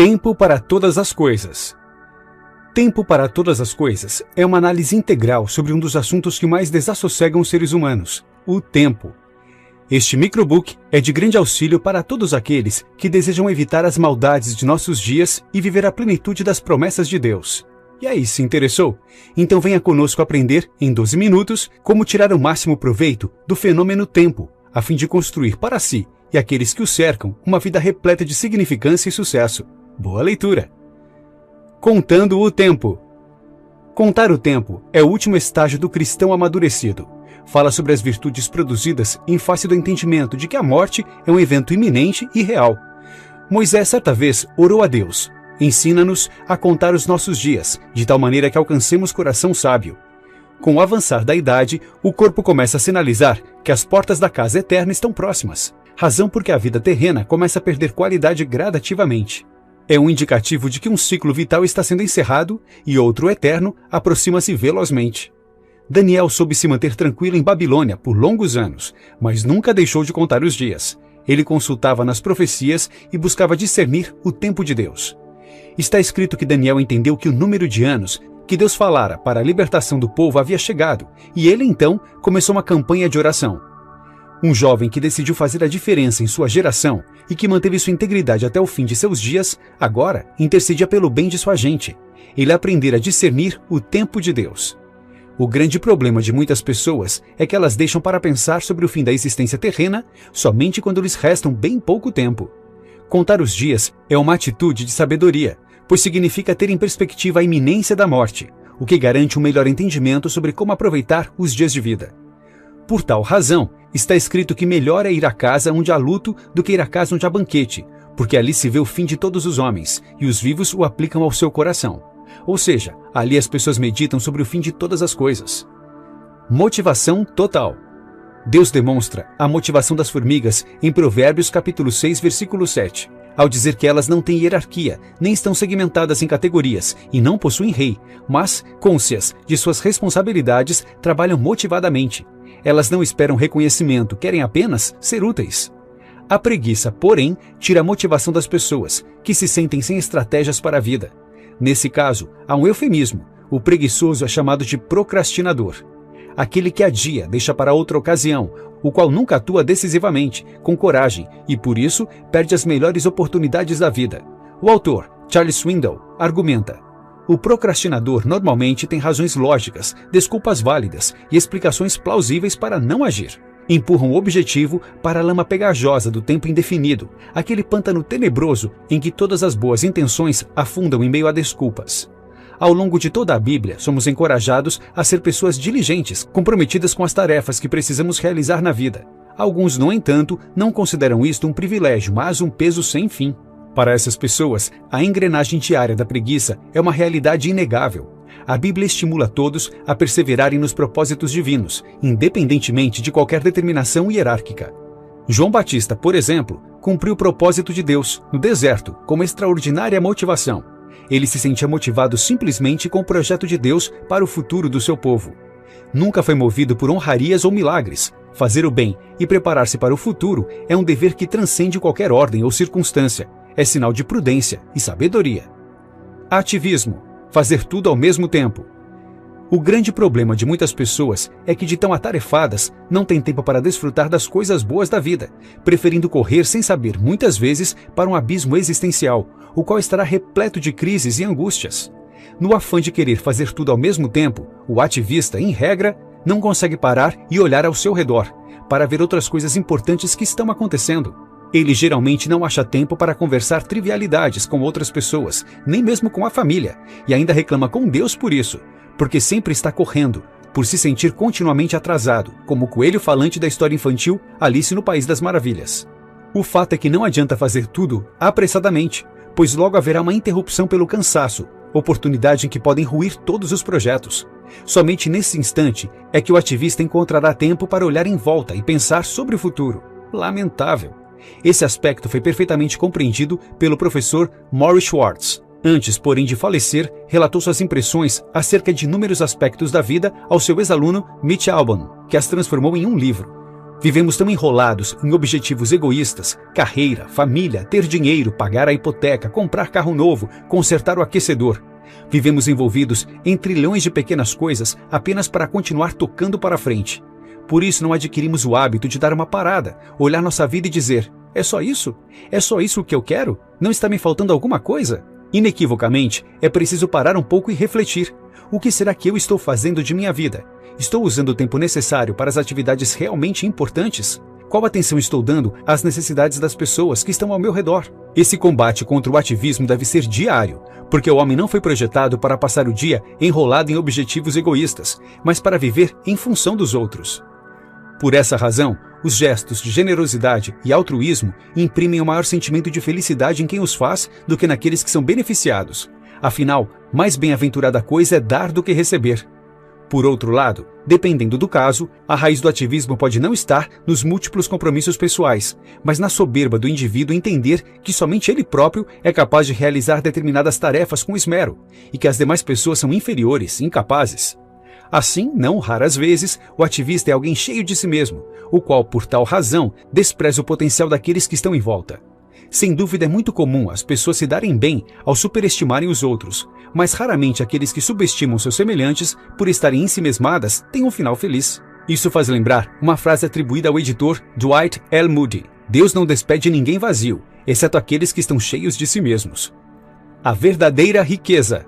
Tempo para todas as coisas. Tempo para todas as coisas é uma análise integral sobre um dos assuntos que mais desassossegam os seres humanos, o tempo. Este microbook é de grande auxílio para todos aqueles que desejam evitar as maldades de nossos dias e viver a plenitude das promessas de Deus. E aí, se interessou? Então venha conosco aprender, em 12 minutos, como tirar o máximo proveito do fenômeno tempo, a fim de construir para si e aqueles que o cercam uma vida repleta de significância e sucesso. Boa leitura! Contando o tempo. Contar o tempo é o último estágio do cristão amadurecido. Fala sobre as virtudes produzidas em face do entendimento de que a morte é um evento iminente e real. Moisés certa vez orou a Deus: ensina-nos a contar os nossos dias, de tal maneira que alcancemos coração sábio. Com o avançar da idade, o corpo começa a sinalizar que as portas da casa eterna estão próximas, razão porque a vida terrena começa a perder qualidade gradativamente. É um indicativo de que um ciclo vital está sendo encerrado e outro eterno aproxima-se velozmente. Daniel soube se manter tranquilo em Babilônia por longos anos, mas nunca deixou de contar os dias. Ele consultava nas profecias e buscava discernir o tempo de Deus. Está escrito que Daniel entendeu que o número de anos que Deus falara para a libertação do povo havia chegado, e ele então começou uma campanha de oração. Um jovem que decidiu fazer a diferença em sua geração e que manteve sua integridade até o fim de seus dias, agora intercedia pelo bem de sua gente. Ele aprendera a discernir o tempo de Deus. O grande problema de muitas pessoas é que elas deixam para pensar sobre o fim da existência terrena somente quando lhes restam bem pouco tempo. Contar os dias é uma atitude de sabedoria, pois significa ter em perspectiva a iminência da morte, o que garante um melhor entendimento sobre como aproveitar os dias de vida. Por tal razão, está escrito que melhor é ir à casa onde há luto do que ir à casa onde há banquete, porque ali se vê o fim de todos os homens, e os vivos o aplicam ao seu coração. Ou seja, ali as pessoas meditam sobre o fim de todas as coisas. Motivação total. Deus demonstra a motivação das formigas em Provérbios capítulo 6, versículo 7, ao dizer que elas não têm hierarquia, nem estão segmentadas em categorias e não possuem rei, mas, cônscias de suas responsabilidades, trabalham motivadamente. Elas não esperam reconhecimento, querem apenas ser úteis. A preguiça, porém, tira a motivação das pessoas, que se sentem sem estratégias para a vida. Nesse caso, há um eufemismo. O preguiçoso é chamado de procrastinador. Aquele que adia, deixa para outra ocasião, o qual nunca atua decisivamente, com coragem, e por isso perde as melhores oportunidades da vida. O autor, Charles Swindoll, argumenta: o procrastinador normalmente tem razões lógicas, desculpas válidas e explicações plausíveis para não agir. Empurram o objetivo para a lama pegajosa do tempo indefinido, aquele pântano tenebroso em que todas as boas intenções afundam em meio a desculpas. Ao longo de toda a Bíblia, somos encorajados a ser pessoas diligentes, comprometidas com as tarefas que precisamos realizar na vida. Alguns, no entanto, não consideram isto um privilégio, mas um peso sem fim. Para essas pessoas, a engrenagem diária da preguiça é uma realidade inegável. A Bíblia estimula todos a perseverarem nos propósitos divinos, independentemente de qualquer determinação hierárquica. João Batista, por exemplo, cumpriu o propósito de Deus no deserto com uma extraordinária motivação. Ele se sentia motivado simplesmente com o projeto de Deus para o futuro do seu povo. Nunca foi movido por honrarias ou milagres. Fazer o bem e preparar-se para o futuro é um dever que transcende qualquer ordem ou circunstância. É sinal de prudência e sabedoria. Ativismo. Fazer tudo ao mesmo tempo. O grande problema de muitas pessoas é que, de tão atarefadas, não têm tempo para desfrutar das coisas boas da vida, preferindo correr sem saber, muitas vezes, para um abismo existencial, o qual estará repleto de crises e angústias. No afã de querer fazer tudo ao mesmo tempo, o ativista, em regra, não consegue parar e olhar ao seu redor, para ver outras coisas importantes que estão acontecendo. Ele geralmente não acha tempo para conversar trivialidades com outras pessoas, nem mesmo com a família, e ainda reclama com Deus por isso, porque sempre está correndo, por se sentir continuamente atrasado, como o coelho falante da história infantil Alice no País das Maravilhas. O fato é que não adianta fazer tudo apressadamente, pois logo haverá uma interrupção pelo cansaço, oportunidade em que podem ruir todos os projetos. Somente nesse instante é que o ativista encontrará tempo para olhar em volta e pensar sobre o futuro. Lamentável. Esse aspecto foi perfeitamente compreendido pelo professor Morris Schwartz. Antes, porém, de falecer, relatou suas impressões acerca de inúmeros aspectos da vida ao seu ex-aluno Mitch Albom, que as transformou em um livro. Vivemos tão enrolados em objetivos egoístas, carreira, família, ter dinheiro, pagar a hipoteca, comprar carro novo, consertar o aquecedor. Vivemos envolvidos em trilhões de pequenas coisas apenas para continuar tocando para frente. Por isso não adquirimos o hábito de dar uma parada, olhar nossa vida e dizer: é só isso? É só isso o que eu quero? Não está me faltando alguma coisa? Inequivocamente, é preciso parar um pouco e refletir. O que será que eu estou fazendo de minha vida? Estou usando o tempo necessário para as atividades realmente importantes? Qual atenção estou dando às necessidades das pessoas que estão ao meu redor? Esse combate contra o ativismo deve ser diário, porque o homem não foi projetado para passar o dia enrolado em objetivos egoístas, mas para viver em função dos outros. Por essa razão, os gestos de generosidade e altruísmo imprimem um maior sentimento de felicidade em quem os faz do que naqueles que são beneficiados. Afinal, mais bem-aventurada coisa é dar do que receber. Por outro lado, dependendo do caso, a raiz do ativismo pode não estar nos múltiplos compromissos pessoais, mas na soberba do indivíduo entender que somente ele próprio é capaz de realizar determinadas tarefas com esmero, e que as demais pessoas são inferiores, incapazes. Assim, não raras vezes, o ativista é alguém cheio de si mesmo, o qual, por tal razão, despreza o potencial daqueles que estão em volta. Sem dúvida, é muito comum as pessoas se darem bem ao superestimarem os outros, mas raramente aqueles que subestimam seus semelhantes por estarem ensimesmadas têm um final feliz. Isso faz lembrar uma frase atribuída ao editor Dwight L. Moody: Deus não despede ninguém vazio, exceto aqueles que estão cheios de si mesmos. A verdadeira riqueza.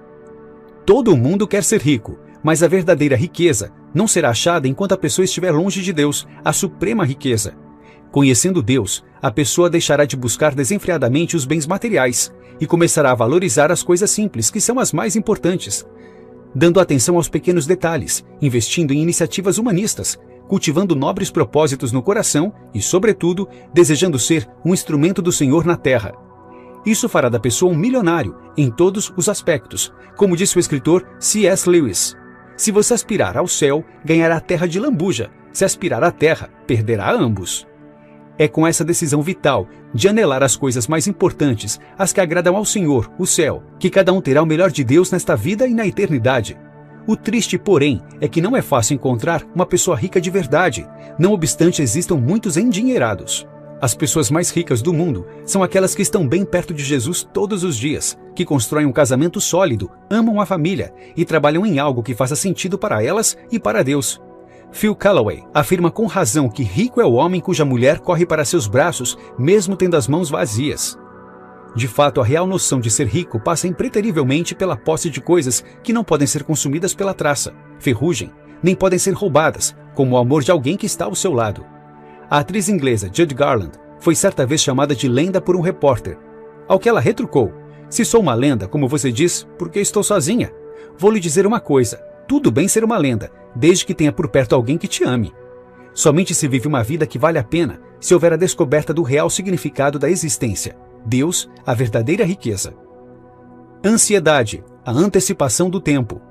Todo mundo quer ser rico, mas a verdadeira riqueza não será achada enquanto a pessoa estiver longe de Deus, a suprema riqueza. Conhecendo Deus, a pessoa deixará de buscar desenfreadamente os bens materiais e começará a valorizar as coisas simples, que são as mais importantes, dando atenção aos pequenos detalhes, investindo em iniciativas humanistas, cultivando nobres propósitos no coração e, sobretudo, desejando ser um instrumento do Senhor na terra. Isso fará da pessoa um milionário em todos os aspectos, como disse o escritor C.S. Lewis. Se você aspirar ao céu, ganhará a terra de lambuja. Se aspirar à terra, perderá ambos. É com essa decisão vital de anelar as coisas mais importantes, as que agradam ao Senhor, o céu, que cada um terá o melhor de Deus nesta vida e na eternidade. O triste, porém, é que não é fácil encontrar uma pessoa rica de verdade, não obstante existam muitos endinheirados. As pessoas mais ricas do mundo são aquelas que estão bem perto de Jesus todos os dias, que constroem um casamento sólido, amam a família e trabalham em algo que faça sentido para elas e para Deus. Phil Callaway afirma com razão que rico é o homem cuja mulher corre para seus braços, mesmo tendo as mãos vazias. De fato, a real noção de ser rico passa impreterivelmente pela posse de coisas que não podem ser consumidas pela traça, ferrugem, nem podem ser roubadas, como o amor de alguém que está ao seu lado. A atriz inglesa Judy Garland foi certa vez chamada de lenda por um repórter, ao que ela retrucou: se sou uma lenda, como você diz, porque estou sozinha. Vou lhe dizer uma coisa, tudo bem ser uma lenda, desde que tenha por perto alguém que te ame. Somente se vive uma vida que vale a pena se houver a descoberta do real significado da existência, Deus, a verdadeira riqueza. Ansiedade, a antecipação do tempo.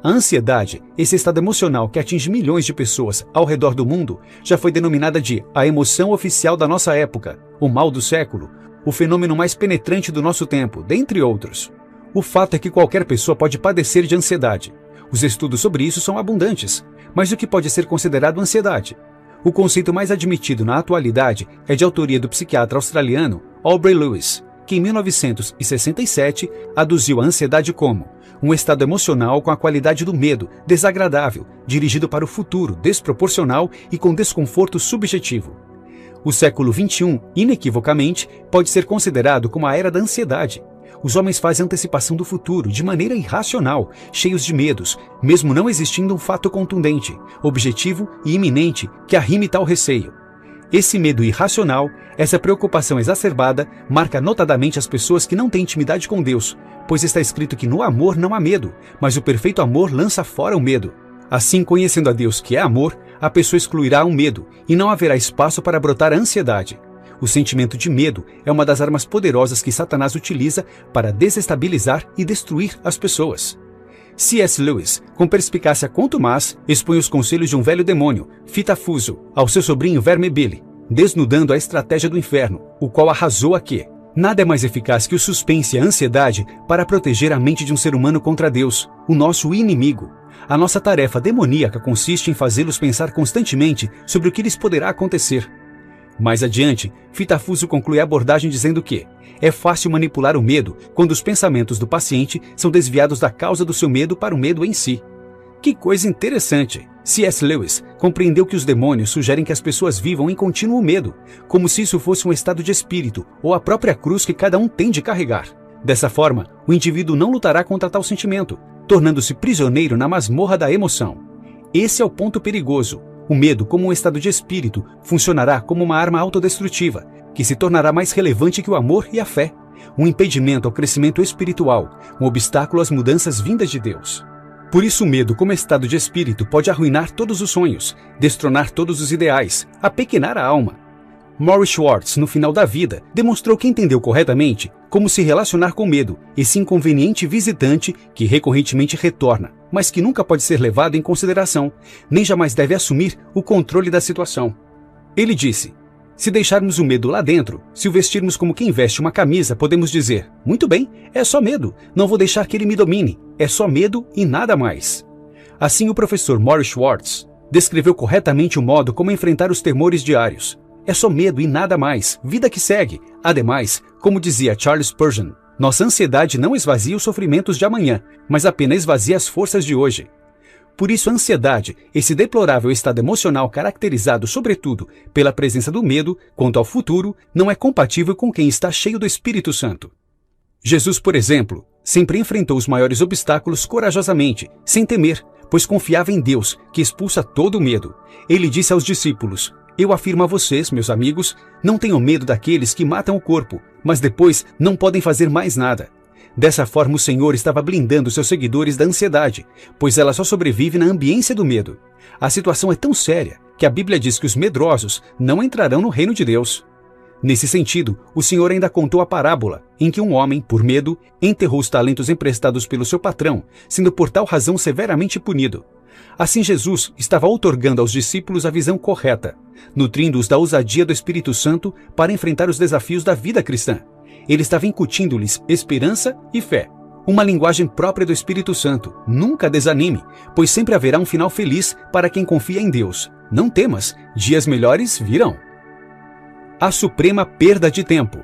A ansiedade, esse estado emocional que atinge milhões de pessoas ao redor do mundo, já foi denominada de a emoção oficial da nossa época, o mal do século, o fenômeno mais penetrante do nosso tempo, dentre outros. O fato é que qualquer pessoa pode padecer de ansiedade. Os estudos sobre isso são abundantes, mas o que pode ser considerado ansiedade? O conceito mais admitido na atualidade é de autoria do psiquiatra australiano Aubrey Lewis, que em 1967 aduziu a ansiedade como um estado emocional com a qualidade do medo, desagradável, dirigido para o futuro, desproporcional e com desconforto subjetivo. O século XXI, inequivocamente, pode ser considerado como a era da ansiedade. Os homens fazem antecipação do futuro de maneira irracional, cheios de medos, mesmo não existindo um fato contundente, objetivo e iminente que arrime tal receio. Esse medo irracional, essa preocupação exacerbada, marca notadamente as pessoas que não têm intimidade com Deus, pois está escrito que no amor não há medo, mas o perfeito amor lança fora o medo. Assim, conhecendo a Deus que é amor, a pessoa excluirá o medo e não haverá espaço para brotar a ansiedade. O sentimento de medo é uma das armas poderosas que Satanás utiliza para desestabilizar e destruir as pessoas. C.S. Lewis, com perspicácia contumaz, expõe os conselhos de um velho demônio, Fitafuso, ao seu sobrinho Verme Billy, desnudando a estratégia do inferno, o qual arrasou a que nada é mais eficaz que o suspense e a ansiedade para proteger a mente de um ser humano contra Deus, o nosso inimigo. A nossa tarefa demoníaca consiste em fazê-los pensar constantemente sobre o que lhes poderá acontecer. Mais adiante, Fitafuso conclui a abordagem dizendo que é fácil manipular o medo quando os pensamentos do paciente são desviados da causa do seu medo para o medo em si. Que coisa interessante! C.S. Lewis compreendeu que os demônios sugerem que as pessoas vivam em contínuo medo, como se isso fosse um estado de espírito ou a própria cruz que cada um tem de carregar. Dessa forma, o indivíduo não lutará contra tal sentimento, tornando-se prisioneiro na masmorra da emoção. Esse é o ponto perigoso. O medo, como um estado de espírito, funcionará como uma arma autodestrutiva, que se tornará mais relevante que o amor e a fé, um impedimento ao crescimento espiritual, um obstáculo às mudanças vindas de Deus. Por isso o medo, como estado de espírito, pode arruinar todos os sonhos, destronar todos os ideais, apequenar a alma. Morris Schwartz, no final da vida, demonstrou que entendeu corretamente como se relacionar com medo, esse inconveniente visitante que recorrentemente retorna, mas que nunca pode ser levado em consideração, nem jamais deve assumir o controle da situação. Ele disse: se deixarmos o medo lá dentro, se o vestirmos como quem veste uma camisa, podemos dizer: muito bem, é só medo, não vou deixar que ele me domine, é só medo e nada mais. Assim, o professor Morris Schwartz descreveu corretamente o modo como enfrentar os temores diários. É só medo e nada mais, vida que segue. Ademais, como dizia Charles Spurgeon, nossa ansiedade não esvazia os sofrimentos de amanhã, mas apenas esvazia as forças de hoje. Por isso, a ansiedade, esse deplorável estado emocional caracterizado, sobretudo, pela presença do medo quanto ao futuro, não é compatível com quem está cheio do Espírito Santo. Jesus, por exemplo, sempre enfrentou os maiores obstáculos corajosamente, sem temer, pois confiava em Deus, que expulsa todo o medo. Ele disse aos discípulos: eu afirmo a vocês, meus amigos, não tenham medo daqueles que matam o corpo, mas depois não podem fazer mais nada. Dessa forma, o Senhor estava blindando seus seguidores da ansiedade, pois ela só sobrevive na ambiência do medo. A situação é tão séria que a Bíblia diz que os medrosos não entrarão no reino de Deus. Nesse sentido, o Senhor ainda contou a parábola em que um homem, por medo, enterrou os talentos emprestados pelo seu patrão, sendo por tal razão severamente punido. Assim, Jesus estava outorgando aos discípulos a visão correta, nutrindo-os da ousadia do Espírito Santo para enfrentar os desafios da vida cristã. Ele estava incutindo-lhes esperança e fé, uma linguagem própria do Espírito Santo. Nunca desanime, pois sempre haverá um final feliz para quem confia em Deus. Não temas, dias melhores virão. A suprema perda de tempo.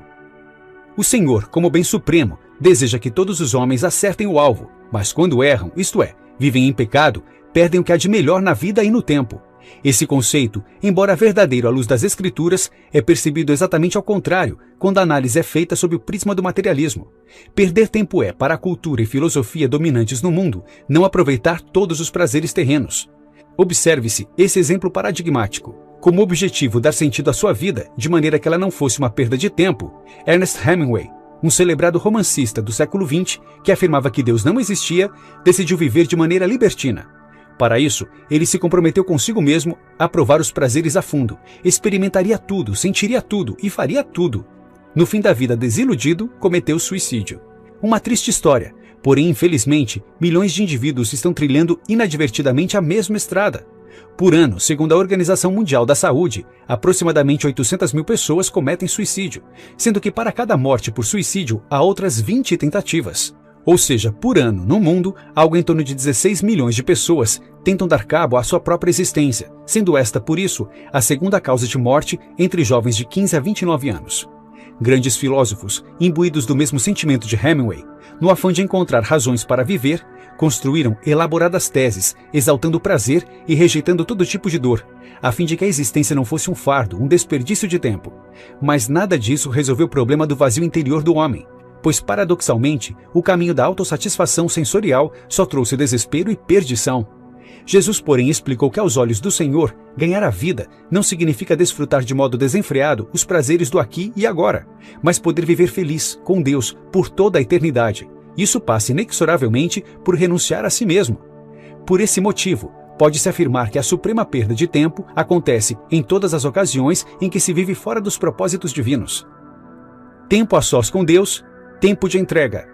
O Senhor, como bem supremo, deseja que todos os homens acertem o alvo, mas quando erram, isto é, vivem em pecado, perdem o que há de melhor na vida e no tempo. Esse conceito, embora verdadeiro à luz das Escrituras, é percebido exatamente ao contrário quando a análise é feita sob o prisma do materialismo. Perder tempo é, para a cultura e filosofia dominantes no mundo, não aproveitar todos os prazeres terrenos. Observe-se esse exemplo paradigmático. Como objetivo dar sentido à sua vida, de maneira que ela não fosse uma perda de tempo, Ernest Hemingway, um celebrado romancista do século XX, que afirmava que Deus não existia, decidiu viver de maneira libertina. Para isso, ele se comprometeu consigo mesmo a provar os prazeres a fundo, experimentaria tudo, sentiria tudo e faria tudo. No fim da vida desiludido, cometeu suicídio. Uma triste história, porém, infelizmente, milhões de indivíduos estão trilhando inadvertidamente a mesma estrada. Por ano, segundo a Organização Mundial da Saúde, aproximadamente 800 mil pessoas cometem suicídio, sendo que para cada morte por suicídio há outras 20 tentativas. Ou seja, por ano, no mundo, algo em torno de 16 milhões de pessoas tentam dar cabo à sua própria existência, sendo esta, por isso, a segunda causa de morte entre jovens de 15 a 29 anos. Grandes filósofos, imbuídos do mesmo sentimento de Hemingway, no afã de encontrar razões para viver, construíram elaboradas teses, exaltando o prazer e rejeitando todo tipo de dor, a fim de que a existência não fosse um fardo, um desperdício de tempo. Mas nada disso resolveu o problema do vazio interior do homem, pois, paradoxalmente, o caminho da autossatisfação sensorial só trouxe desespero e perdição. Jesus, porém, explicou que aos olhos do Senhor, ganhar a vida não significa desfrutar de modo desenfreado os prazeres do aqui e agora, mas poder viver feliz, com Deus, por toda a eternidade. Isso passa inexoravelmente por renunciar a si mesmo. Por esse motivo, pode-se afirmar que a suprema perda de tempo acontece em todas as ocasiões em que se vive fora dos propósitos divinos. Tempo a sós com Deus, tempo de entrega.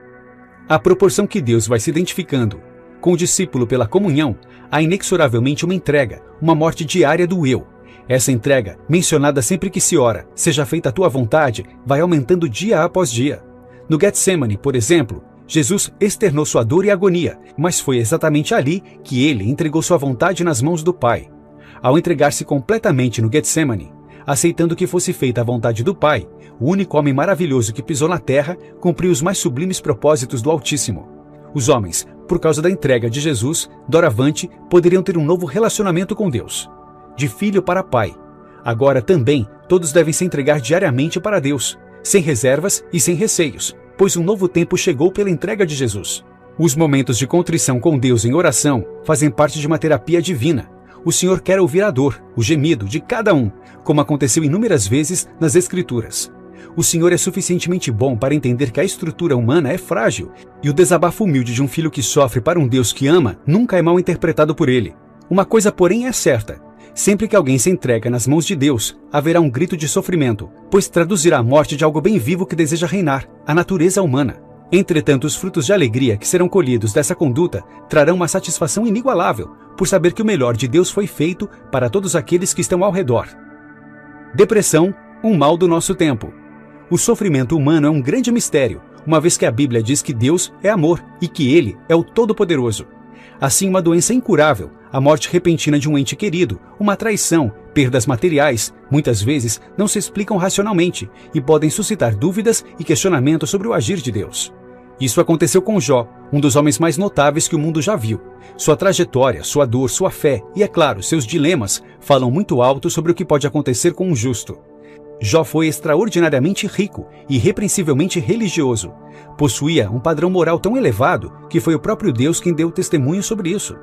À proporção que Deus vai se identificando com o discípulo pela comunhão, há inexoravelmente uma entrega, uma morte diária do eu. Essa entrega, mencionada sempre que se ora, seja feita a tua vontade, vai aumentando dia após dia. No Getsemane, por exemplo, Jesus externou sua dor e agonia, mas foi exatamente ali que ele entregou sua vontade nas mãos do Pai. Ao entregar-se completamente no Getsemane, aceitando que fosse feita a vontade do Pai, o único homem maravilhoso que pisou na terra cumpriu os mais sublimes propósitos do Altíssimo. Os homens, por causa da entrega de Jesus, doravante poderiam ter um novo relacionamento com Deus. De filho para pai. Agora também todos devem se entregar diariamente para Deus, sem reservas e sem receios, pois um novo tempo chegou pela entrega de Jesus. Os momentos de contrição com Deus em oração fazem parte de uma terapia divina. O Senhor quer ouvir a dor, o gemido de cada um, como aconteceu inúmeras vezes nas Escrituras. O Senhor é suficientemente bom para entender que a estrutura humana é frágil, e o desabafo humilde de um filho que sofre para um Deus que ama nunca é mal interpretado por ele. Uma coisa, porém, é certa. Sempre que alguém se entrega nas mãos de Deus, haverá um grito de sofrimento, pois traduzirá a morte de algo bem vivo que deseja reinar, a natureza humana. Entretanto, os frutos de alegria que serão colhidos dessa conduta trarão uma satisfação inigualável, por saber que o melhor de Deus foi feito para todos aqueles que estão ao redor. Depressão, um mal do nosso tempo. O sofrimento humano é um grande mistério, uma vez que a Bíblia diz que Deus é amor e que Ele é o Todo-Poderoso. Assim, uma doença incurável, a morte repentina de um ente querido, uma traição, perdas materiais, muitas vezes não se explicam racionalmente e podem suscitar dúvidas e questionamentos sobre o agir de Deus. Isso aconteceu com Jó, um dos homens mais notáveis que o mundo já viu. Sua trajetória, sua dor, sua fé e, é claro, seus dilemas falam muito alto sobre o que pode acontecer com um justo. Jó foi extraordinariamente rico e irrepreensivelmente religioso. Possuía um padrão moral tão elevado que foi o próprio Deus quem deu testemunho sobre isso.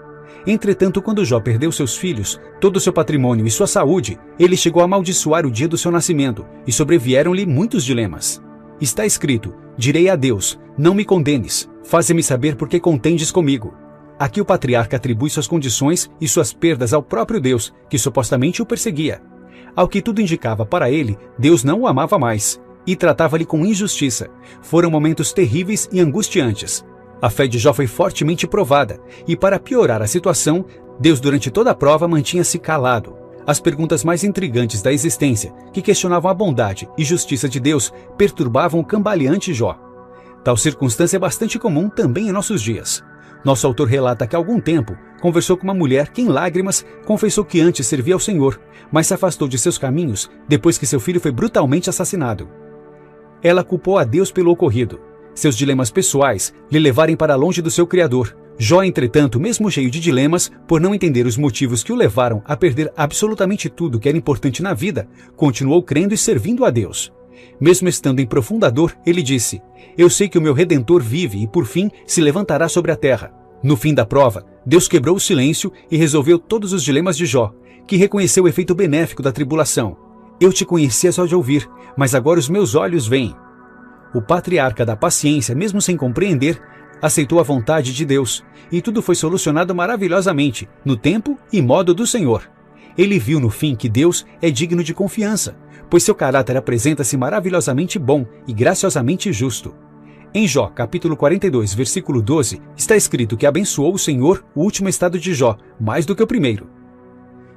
Entretanto, quando Jó perdeu seus filhos, todo o seu patrimônio e sua saúde, ele chegou a amaldiçoar o dia do seu nascimento e sobrevieram-lhe muitos dilemas. Está escrito: direi a Deus, não me condenes, faze-me saber por que contendes comigo. Aqui o patriarca atribui suas condições e suas perdas ao próprio Deus, que supostamente o perseguia. Ao que tudo indicava para ele, Deus não o amava mais e tratava-lhe com injustiça. Foram momentos terríveis e angustiantes. A fé de Jó foi fortemente provada e, para piorar a situação, Deus durante toda a prova mantinha-se calado. As perguntas mais intrigantes da existência, que questionavam a bondade e justiça de Deus, perturbavam o cambaleante Jó. Tal circunstância é bastante comum também em nossos dias. Nosso autor relata que há algum tempo conversou com uma mulher que, em lágrimas, confessou que antes servia ao Senhor, mas se afastou de seus caminhos depois que seu filho foi brutalmente assassinado. Ela culpou a Deus pelo ocorrido. Seus dilemas pessoais lhe levaram para longe do seu Criador. Jó, entretanto, mesmo cheio de dilemas, por não entender os motivos que o levaram a perder absolutamente tudo que era importante na vida, continuou crendo e servindo a Deus. Mesmo estando em profunda dor, ele disse: eu sei que o meu Redentor vive e, por fim, se levantará sobre a terra. No fim da prova, Deus quebrou o silêncio e resolveu todos os dilemas de Jó, que reconheceu o efeito benéfico da tribulação. Eu te conhecia só de ouvir, mas agora os meus olhos veem. O patriarca da paciência, mesmo sem compreender, aceitou a vontade de Deus, e tudo foi solucionado maravilhosamente, no tempo e modo do Senhor. Ele viu no fim que Deus é digno de confiança, pois seu caráter apresenta-se maravilhosamente bom e graciosamente justo. Em Jó, capítulo 42, versículo 12, está escrito que abençoou o Senhor o último estado de Jó, mais do que o primeiro.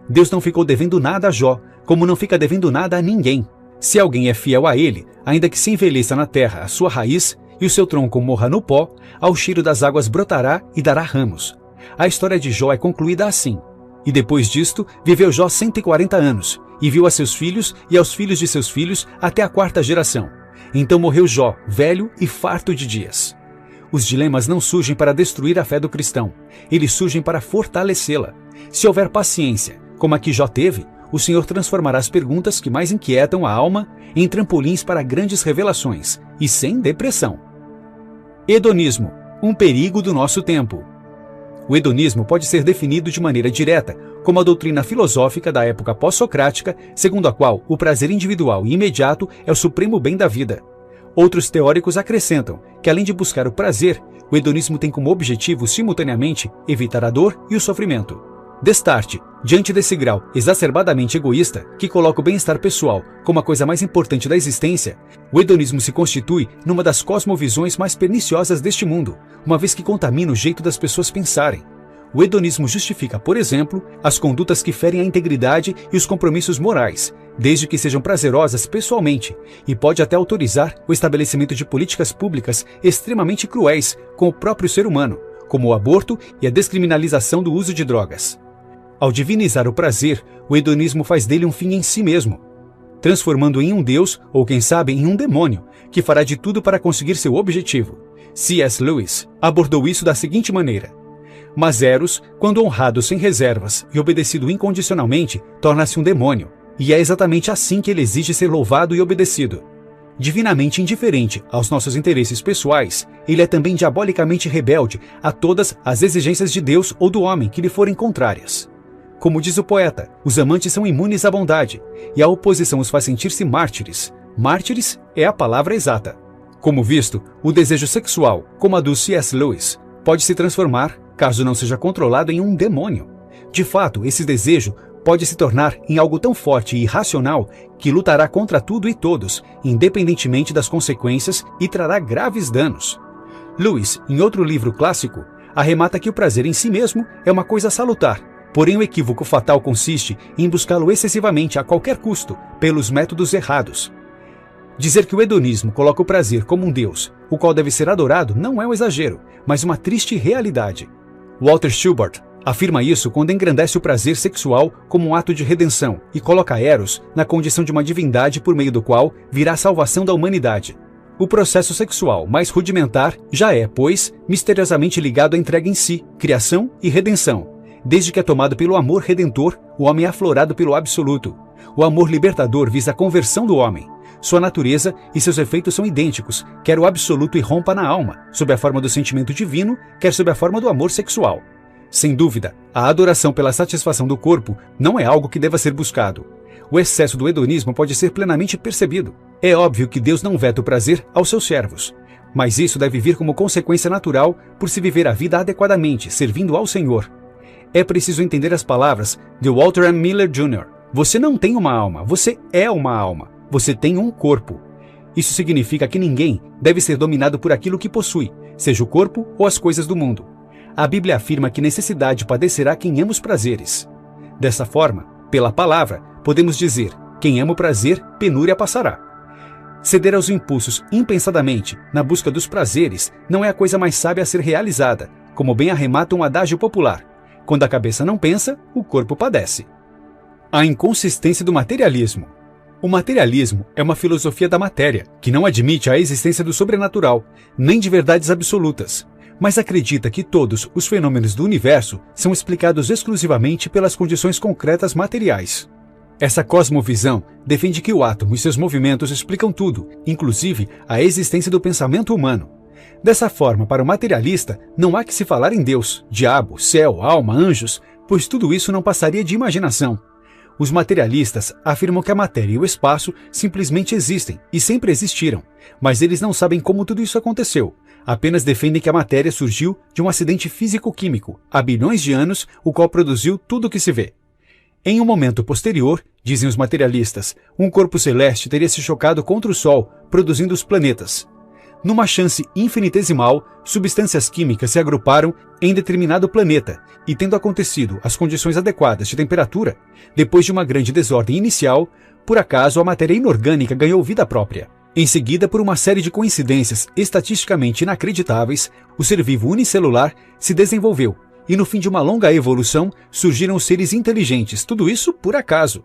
Deus não ficou devendo nada a Jó, como não fica devendo nada a ninguém. Se alguém é fiel a ele, ainda que se envelheça na terra a sua raiz e o seu tronco morra no pó, ao cheiro das águas brotará e dará ramos. A história de Jó é concluída assim. E depois disto, viveu Jó 140 anos, e viu a seus filhos e aos filhos de seus filhos até a 4ª geração. Então morreu Jó, velho e farto de dias. Os dilemas não surgem para destruir a fé do cristão, eles surgem para fortalecê-la. Se houver paciência, como a que Jó teve, o Senhor transformará as perguntas que mais inquietam a alma em trampolins para grandes revelações, e sem depressão. Hedonismo, um perigo do nosso tempo. O hedonismo pode ser definido de maneira direta como a doutrina filosófica da época pós-socrática, segundo a qual o prazer individual e imediato é o supremo bem da vida. Outros teóricos acrescentam que, além de buscar o prazer, o hedonismo tem como objetivo, simultaneamente, evitar a dor e o sofrimento. Destarte, diante desse grau exacerbadamente egoísta, que coloca o bem-estar pessoal como a coisa mais importante da existência, o hedonismo se constitui numa das cosmovisões mais perniciosas deste mundo, uma vez que contamina o jeito das pessoas pensarem. O hedonismo justifica, por exemplo, as condutas que ferem a integridade e os compromissos morais, desde que sejam prazerosas pessoalmente, e pode até autorizar o estabelecimento de políticas públicas extremamente cruéis com o próprio ser humano, como o aborto e a descriminalização do uso de drogas. Ao divinizar o prazer, o hedonismo faz dele um fim em si mesmo, transformando em um deus, ou quem sabe em um demônio, que fará de tudo para conseguir seu objetivo. C.S. Lewis abordou isso da seguinte maneira: mas Eros, quando honrado sem reservas e obedecido incondicionalmente, torna-se um demônio, e é exatamente assim que ele exige ser louvado e obedecido. Divinamente indiferente aos nossos interesses pessoais, ele é também diabolicamente rebelde a todas as exigências de Deus ou do homem que lhe forem contrárias. Como diz o poeta, os amantes são imunes à bondade, e a oposição os faz sentir-se mártires. Mártires é a palavra exata. Como visto, o desejo sexual, como a do C.S. Lewis, pode se transformar, caso não seja controlado, em um demônio. De fato, esse desejo pode se tornar em algo tão forte e irracional que lutará contra tudo e todos, independentemente das consequências, e trará graves danos. Lewis, em outro livro clássico, arremata que o prazer em si mesmo é uma coisa salutar, porém o equívoco fatal consiste em buscá-lo excessivamente a qualquer custo, pelos métodos errados. Dizer que o hedonismo coloca o prazer como um deus, o qual deve ser adorado, não é um exagero, mas uma triste realidade. Walter Schubert afirma isso quando engrandece o prazer sexual como um ato de redenção e coloca Eros na condição de uma divindade por meio do qual virá a salvação da humanidade. O processo sexual mais rudimentar já é, pois, misteriosamente ligado à entrega em si, criação e redenção. Desde que é tomado pelo amor redentor, o homem é aflorado pelo absoluto. O amor libertador visa a conversão do homem. Sua natureza e seus efeitos são idênticos, quer o absoluto irrompa na alma, sob a forma do sentimento divino, quer sob a forma do amor sexual. Sem dúvida, a adoração pela satisfação do corpo não é algo que deva ser buscado. O excesso do hedonismo pode ser plenamente percebido. É óbvio que Deus não veta o prazer aos seus servos, mas isso deve vir como consequência natural por se viver a vida adequadamente, servindo ao Senhor. É preciso entender as palavras de Walter M. Miller Jr. Você não tem uma alma, você é uma alma. Você tem um corpo. Isso significa que ninguém deve ser dominado por aquilo que possui, seja o corpo ou as coisas do mundo. A Bíblia afirma que necessidade padecerá quem ama os prazeres. Dessa forma, pela palavra, podemos dizer: quem ama o prazer, penúria passará. Ceder aos impulsos impensadamente, na busca dos prazeres, não é a coisa mais sábia a ser realizada, como bem arremata um adágio popular: quando a cabeça não pensa, o corpo padece. A inconsistência do materialismo. O materialismo é uma filosofia da matéria, que não admite a existência do sobrenatural, nem de verdades absolutas, mas acredita que todos os fenômenos do universo são explicados exclusivamente pelas condições concretas materiais. Essa cosmovisão defende que o átomo e seus movimentos explicam tudo, inclusive a existência do pensamento humano. Dessa forma, para o materialista, não há que se falar em Deus, diabo, céu, alma, anjos, pois tudo isso não passaria de imaginação. Os materialistas afirmam que a matéria e o espaço simplesmente existem e sempre existiram, mas eles não sabem como tudo isso aconteceu. Apenas defendem que a matéria surgiu de um acidente físico-químico há bilhões de anos, o qual produziu tudo o que se vê. Em um momento posterior, dizem os materialistas, um corpo celeste teria se chocado contra o Sol, produzindo os planetas. Numa chance infinitesimal, substâncias químicas se agruparam em determinado planeta e, tendo acontecido as condições adequadas de temperatura, depois de uma grande desordem inicial, por acaso a matéria inorgânica ganhou vida própria. Em seguida, por uma série de coincidências estatisticamente inacreditáveis, o ser vivo unicelular se desenvolveu e, no fim de uma longa evolução, surgiram os seres inteligentes, tudo isso por acaso.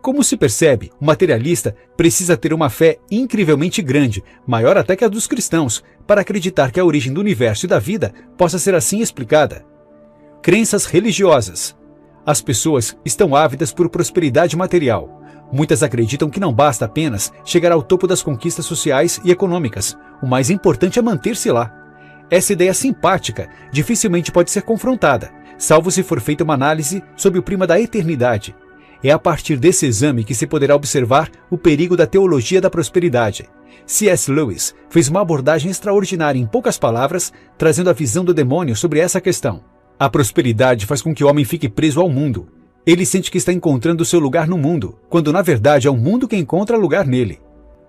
Como se percebe, o materialista precisa ter uma fé incrivelmente grande, maior até que a dos cristãos, para acreditar que a origem do universo e da vida possa ser assim explicada. Crenças religiosas. As pessoas estão ávidas por prosperidade material. Muitas acreditam que não basta apenas chegar ao topo das conquistas sociais e econômicas. O mais importante é manter-se lá. Essa ideia simpática dificilmente pode ser confrontada, salvo se for feita uma análise sob o prisma da eternidade. É a partir desse exame que se poderá observar o perigo da teologia da prosperidade. C.S. Lewis fez uma abordagem extraordinária em poucas palavras, trazendo a visão do demônio sobre essa questão. A prosperidade faz com que o homem fique preso ao mundo. Ele sente que está encontrando seu lugar no mundo, quando na verdade é o mundo que encontra lugar nele.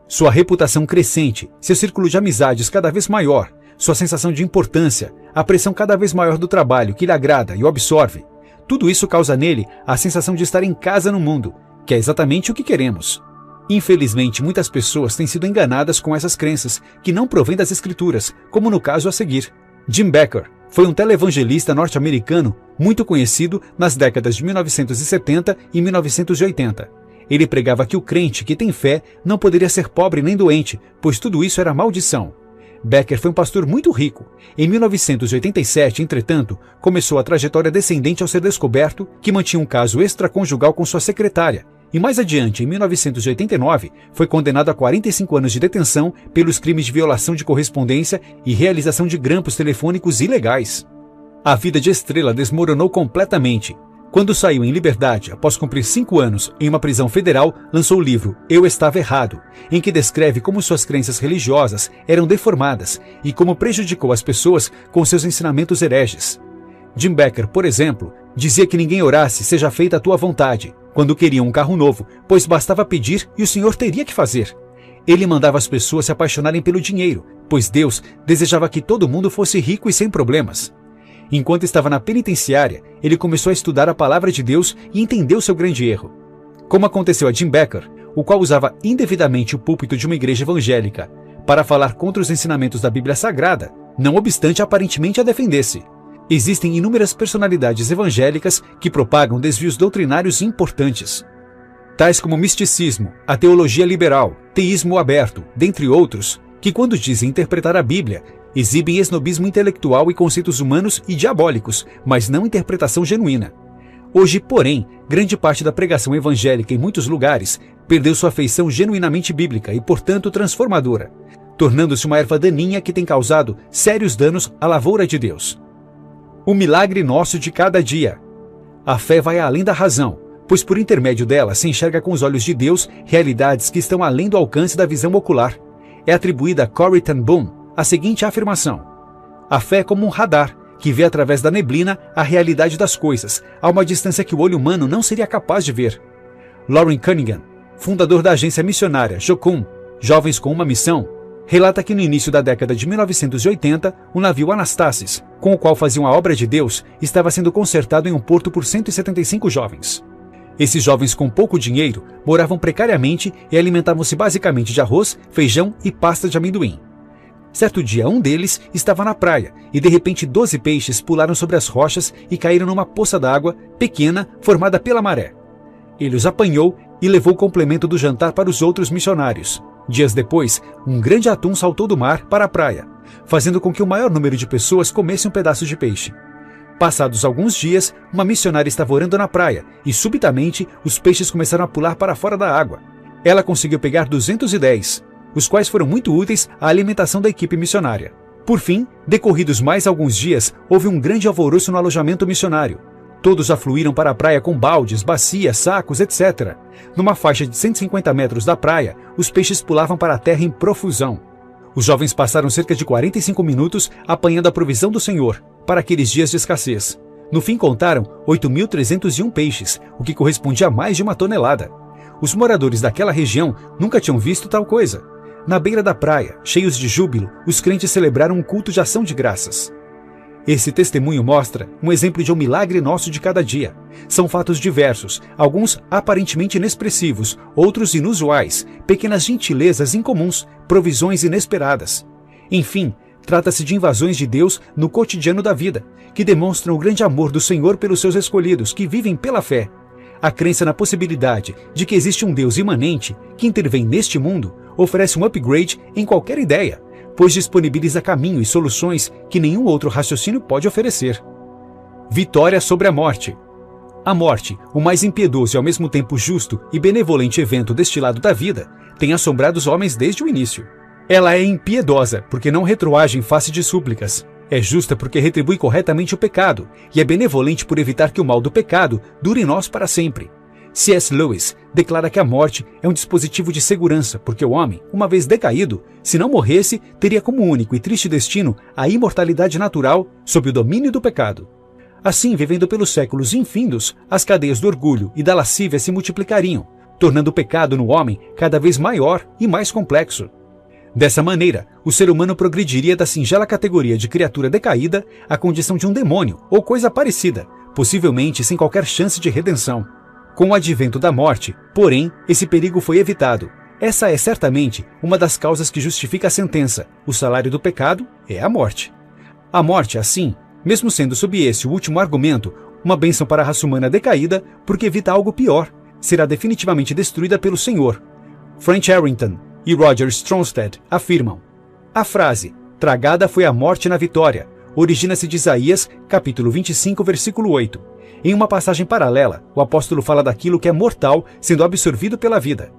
Sua reputação crescente, seu círculo de amizades cada vez maior, sua sensação de importância, a pressão cada vez maior do trabalho que lhe agrada e o absorve. Tudo isso causa nele a sensação de estar em casa no mundo, que é exatamente o que queremos. Infelizmente, muitas pessoas têm sido enganadas com essas crenças, que não provêm das Escrituras, como no caso a seguir. Jim Bakker foi um televangelista norte-americano muito conhecido nas décadas de 1970 e 1980. Ele pregava que o crente que tem fé não poderia ser pobre nem doente, pois tudo isso era maldição. Bakker foi um pastor muito rico. Em 1987, entretanto, começou a trajetória descendente ao ser descoberto que mantinha um caso extraconjugal com sua secretária, e mais adiante, em 1989, foi condenado a 45 anos de detenção pelos crimes de violação de correspondência e realização de grampos telefônicos ilegais. A vida de Estrela desmoronou completamente. Quando saiu em liberdade, após cumprir 5 anos em uma prisão federal, lançou o livro Eu Estava Errado, em que descreve como suas crenças religiosas eram deformadas e como prejudicou as pessoas com seus ensinamentos hereges. Jim Bakker, por exemplo, dizia que ninguém orasse seja feita a tua vontade, quando queriam um carro novo, pois bastava pedir e o Senhor teria que fazer. Ele mandava as pessoas se apaixonarem pelo dinheiro, pois Deus desejava que todo mundo fosse rico e sem problemas. Enquanto estava na penitenciária, ele começou a estudar a palavra de Deus e entendeu seu grande erro. Como aconteceu a Jim Bakker, o qual usava indevidamente o púlpito de uma igreja evangélica para falar contra os ensinamentos da Bíblia Sagrada, não obstante aparentemente a defendesse. Existem inúmeras personalidades evangélicas que propagam desvios doutrinários importantes, tais como misticismo, a teologia liberal, teísmo aberto, dentre outros, que quando dizem interpretar a Bíblia, exibem esnobismo intelectual e conceitos humanos e diabólicos, mas não interpretação genuína. Hoje, porém, grande parte da pregação evangélica em muitos lugares perdeu sua feição genuinamente bíblica e, portanto, transformadora, tornando-se uma erva daninha que tem causado sérios danos à lavoura de Deus. O milagre nosso de cada dia. A fé vai além da razão, pois por intermédio dela se enxerga com os olhos de Deus realidades que estão além do alcance da visão ocular. É atribuída a Corrie ten Boom a seguinte afirmação: a fé é como um radar, que vê através da neblina a realidade das coisas, a uma distância que o olho humano não seria capaz de ver. Lauren Cunningham, fundador da agência missionária Jocum, Jovens com uma Missão, relata que no início da década de 1980, o navio Anastasis, com o qual faziam a obra de Deus, estava sendo consertado em um porto por 175 jovens. Esses jovens com pouco dinheiro moravam precariamente e alimentavam-se basicamente de arroz, feijão e pasta de amendoim. Certo dia, um deles estava na praia e de repente 12 peixes pularam sobre as rochas e caíram numa poça d'água pequena formada pela maré. Ele os apanhou e levou o complemento do jantar para os outros missionários. Dias depois, um grande atum saltou do mar para a praia, fazendo com que o maior número de pessoas comessem um pedaço de peixe. Passados alguns dias, uma missionária estava orando na praia e, subitamente, os peixes começaram a pular para fora da água. Ela conseguiu pegar 210, os quais foram muito úteis à alimentação da equipe missionária. Por fim, decorridos mais alguns dias, houve um grande alvoroço no alojamento missionário. Todos afluíram para a praia com baldes, bacias, sacos, etc. Numa faixa de 150 metros da praia, os peixes pulavam para a terra em profusão. Os jovens passaram cerca de 45 minutos apanhando a provisão do Senhor para aqueles dias de escassez. No fim contaram 8.301 peixes, o que correspondia a mais de 1 tonelada. Os moradores daquela região nunca tinham visto tal coisa. Na beira da praia, cheios de júbilo, os crentes celebraram um culto de ação de graças. Esse testemunho mostra um exemplo de um milagre nosso de cada dia. São fatos diversos, alguns aparentemente inexpressivos, outros inusuais, pequenas gentilezas incomuns, provisões inesperadas. Enfim, trata-se de invasões de Deus no cotidiano da vida, que demonstram o grande amor do Senhor pelos seus escolhidos, que vivem pela fé. A crença na possibilidade de que existe um Deus imanente que intervém neste mundo oferece um upgrade em qualquer ideia, pois disponibiliza caminho e soluções que nenhum outro raciocínio pode oferecer. Vitória sobre a morte. A morte, o mais impiedoso e ao mesmo tempo justo e benevolente evento deste lado da vida, tem assombrado os homens desde o início. Ela é impiedosa porque não retroage em face de súplicas. É justa porque retribui corretamente o pecado e é benevolente por evitar que o mal do pecado dure em nós para sempre. C.S. Lewis declara que a morte é um dispositivo de segurança, porque o homem, uma vez decaído, se não morresse, teria como único e triste destino a imortalidade natural sob o domínio do pecado. Assim, vivendo pelos séculos infindos, as cadeias do orgulho e da lascívia se multiplicariam, tornando o pecado no homem cada vez maior e mais complexo. Dessa maneira, o ser humano progrediria da singela categoria de criatura decaída à condição de um demônio ou coisa parecida, possivelmente sem qualquer chance de redenção. Com o advento da morte, porém, esse perigo foi evitado. Essa é certamente uma das causas que justifica a sentença: o salário do pecado é a morte. A morte, assim, mesmo sendo sob esse o último argumento, uma bênção para a raça humana decaída, porque evita algo pior: será definitivamente destruída pelo Senhor. Frank Harrington e Roger Stronstad afirmam: a frase "tragada foi a morte na vitória" origina-se de Isaías, capítulo 25, versículo 8. Em uma passagem paralela, o apóstolo fala daquilo que é mortal sendo absorvido pela vida.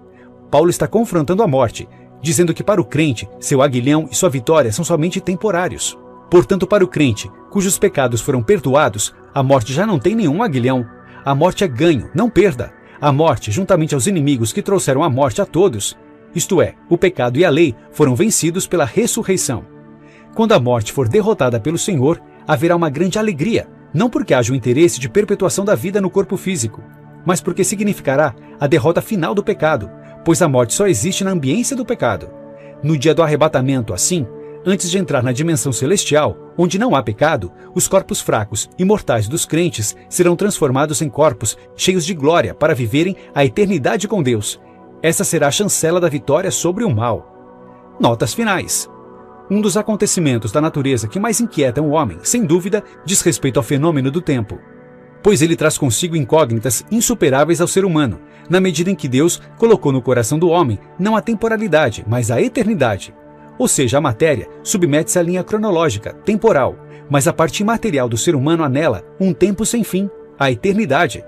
Paulo está confrontando a morte, dizendo que para o crente, seu aguilhão e sua vitória são somente temporários. Portanto, para o crente, cujos pecados foram perdoados, a morte já não tem nenhum aguilhão. A morte é ganho, não perda. A morte, juntamente aos inimigos que trouxeram a morte a todos, isto é, o pecado e a lei, foram vencidos pela ressurreição. Quando a morte for derrotada pelo Senhor, haverá uma grande alegria, não porque haja o interesse de perpetuação da vida no corpo físico, mas porque significará a derrota final do pecado, pois a morte só existe na ambiência do pecado. No dia do arrebatamento, assim, antes de entrar na dimensão celestial, onde não há pecado, os corpos fracos e mortais dos crentes serão transformados em corpos cheios de glória para viverem a eternidade com Deus. Essa será a chancela da vitória sobre o mal. Notas finais. Um dos acontecimentos da natureza que mais inquietam o homem, sem dúvida, diz respeito ao fenômeno do tempo, pois ele traz consigo incógnitas insuperáveis ao ser humano, na medida em que Deus colocou no coração do homem não a temporalidade, mas a eternidade. Ou seja, a matéria submete-se à linha cronológica, temporal, mas a parte imaterial do ser humano anela um tempo sem fim, a eternidade.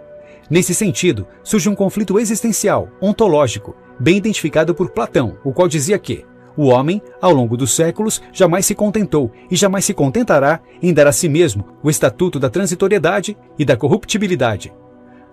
Nesse sentido, surge um conflito existencial, ontológico, bem identificado por Platão, o qual dizia que o homem, ao longo dos séculos, jamais se contentou e jamais se contentará em dar a si mesmo o estatuto da transitoriedade e da corruptibilidade.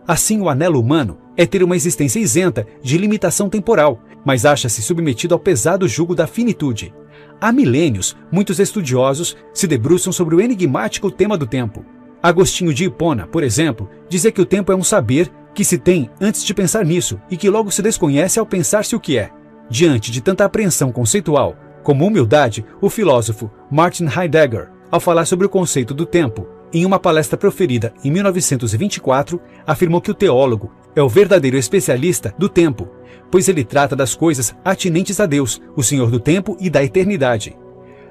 Assim, o anelo humano é ter uma existência isenta de limitação temporal, mas acha-se submetido ao pesado jugo da finitude. Há milênios, muitos estudiosos se debruçam sobre o enigmático tema do tempo. Agostinho de Hipona, por exemplo, dizia que o tempo é um saber que se tem antes de pensar nisso e que logo se desconhece ao pensar-se o que é. Diante de tanta apreensão conceitual, como humildade, o filósofo Martin Heidegger, ao falar sobre o conceito do tempo, em uma palestra proferida em 1924, afirmou que o teólogo é o verdadeiro especialista do tempo, pois ele trata das coisas atinentes a Deus, o Senhor do tempo e da eternidade.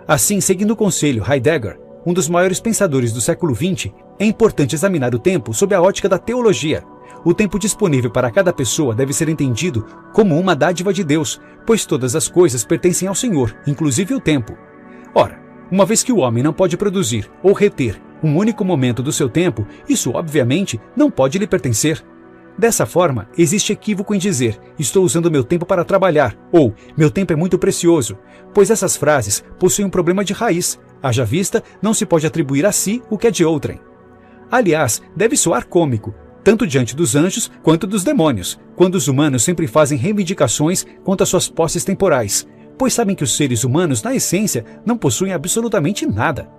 Assim, seguindo o conselho Heidegger, um dos maiores pensadores do século XX, é importante examinar o tempo sob a ótica da teologia. O tempo disponível para cada pessoa deve ser entendido como uma dádiva de Deus, pois todas as coisas pertencem ao Senhor, inclusive o tempo. Ora, uma vez que o homem não pode produzir ou reter um único momento do seu tempo, isso obviamente não pode lhe pertencer. Dessa forma, existe equívoco em dizer "estou usando meu tempo para trabalhar" ou "meu tempo é muito precioso", pois essas frases possuem um problema de raiz. Haja vista, não se pode atribuir a si o que é de outrem. Aliás, deve soar cômico, tanto diante dos anjos quanto dos demônios, quando os humanos sempre fazem reivindicações quanto às suas posses temporais, pois sabem que os seres humanos, na essência, não possuem absolutamente nada.